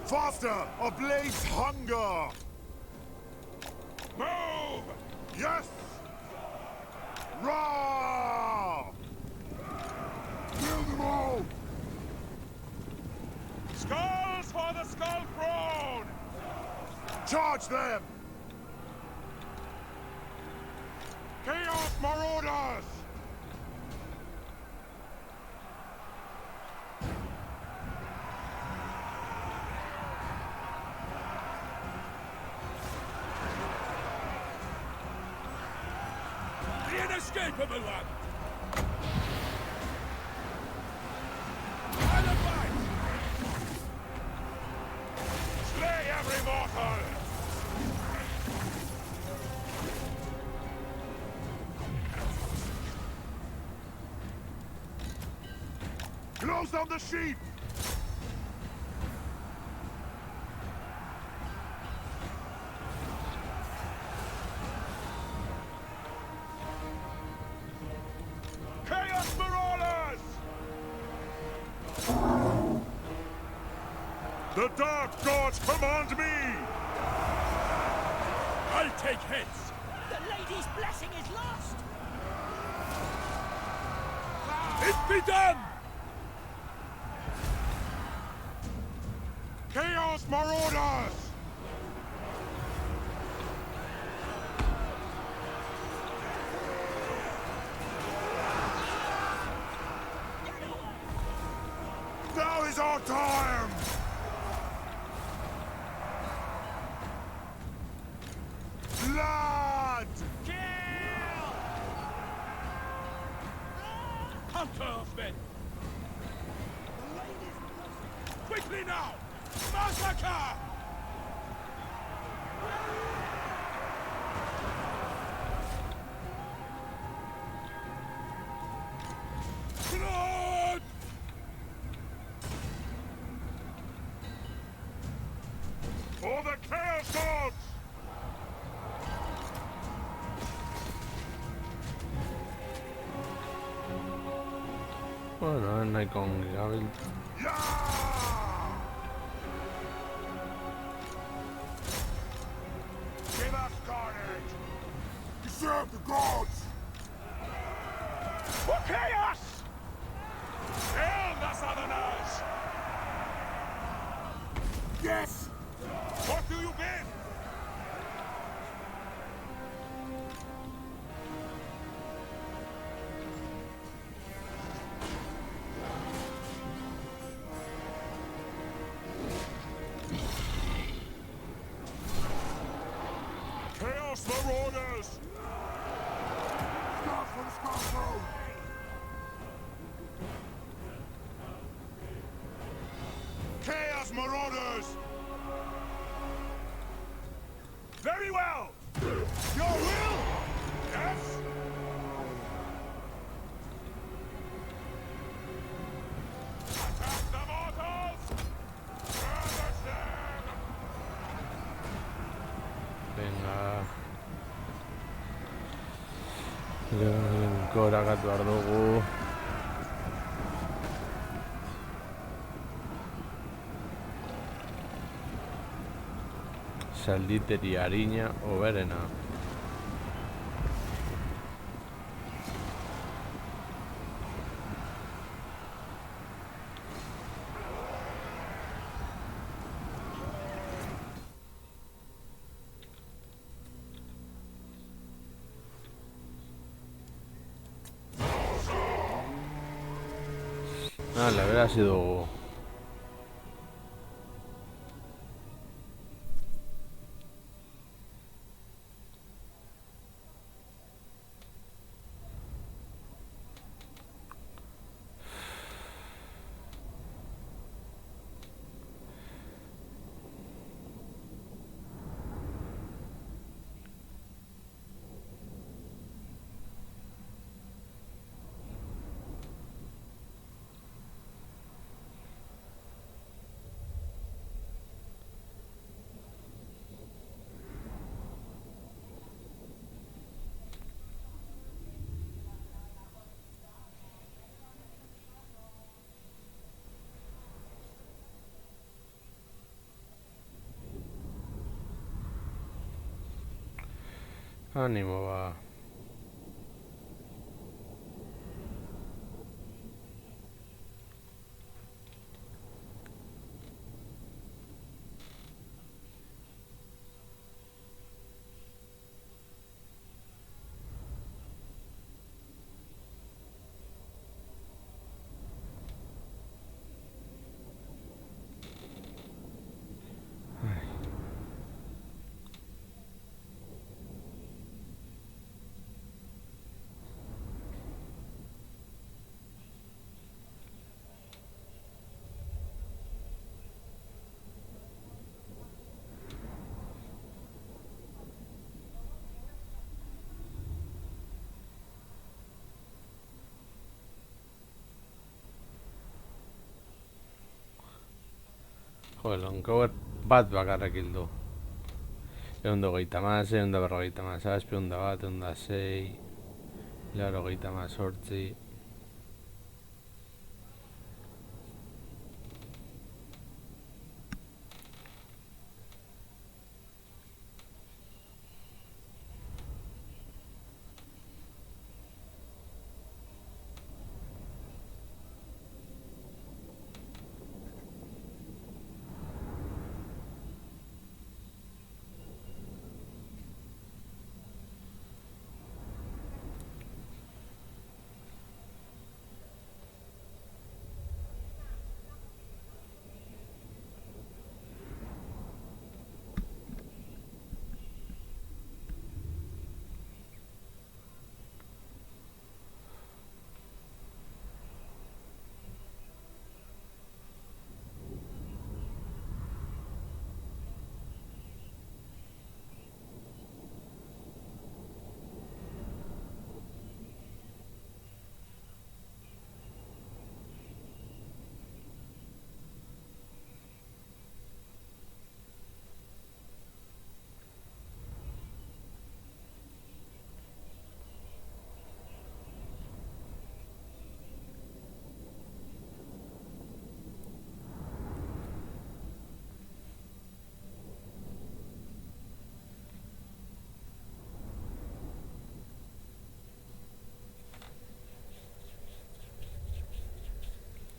Faster! Ablaze hunger! Move! Yes! Raw! Kill them all! Skulls for the Skull Throne! Charge them! Chaos Marauders! The inescapable one! Slay every mortal! Close on the sheep! Chaos Marauders! The Dark Gods command me! I'll take heads! The lady's blessing is lost! It be done! Chaos Marauders! Now is our time! Blood! Hunter of men! Quickly now! Massacre! Blood! For the Chaos Gods! Bueno, no hay con Gabriel. Give us carnage! We serve the gods! For chaos! Kill the Southerners! Yes! What do you bid? Chaos Marauders! Start from Scarecrow! Chaos Marauders! Very well! Your will! Yes? Gorakatu behar dugu. Salditeri harina oberena. La verdad ha sido... Ánimo, va. Joder, Loncover bat bakarrak hildu. 126, 157, 101, 106, 98.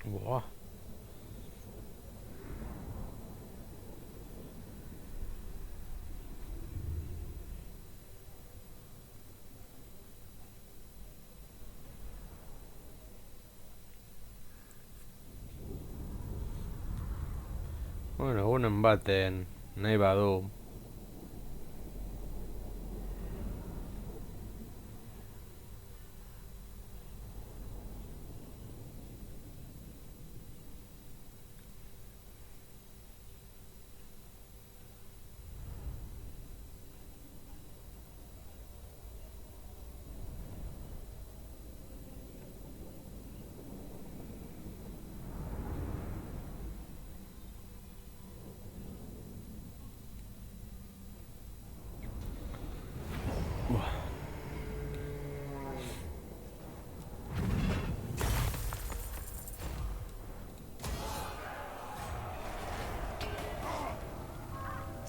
Buah. Bueno, egunen baten nahi badu.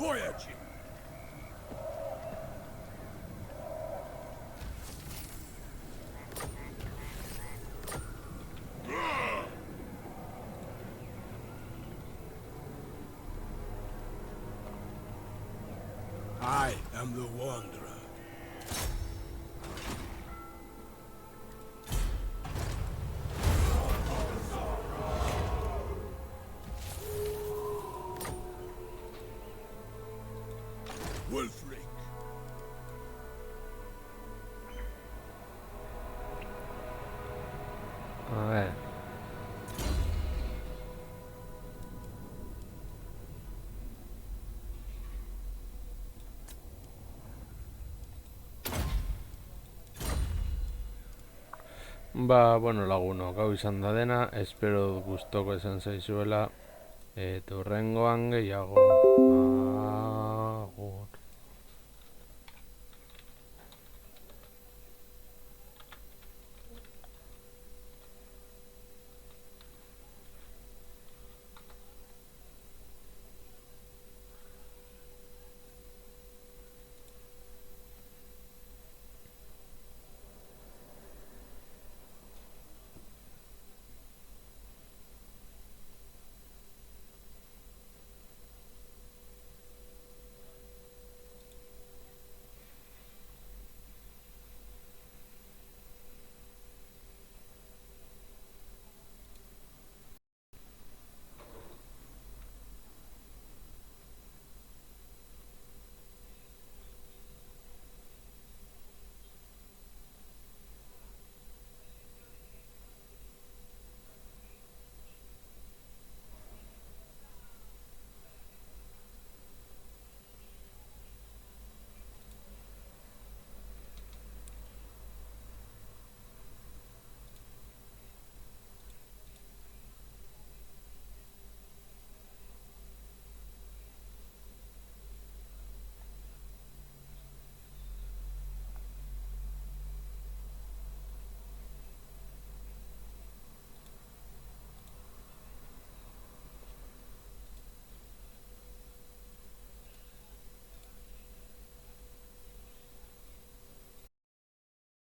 Voyaging. I am the Wanderer. Wulfric. A ver. Ba, bueno, lagunok, hau izan da dena, espero gustoko esan zaizuela, eta hurrengoan gehiago.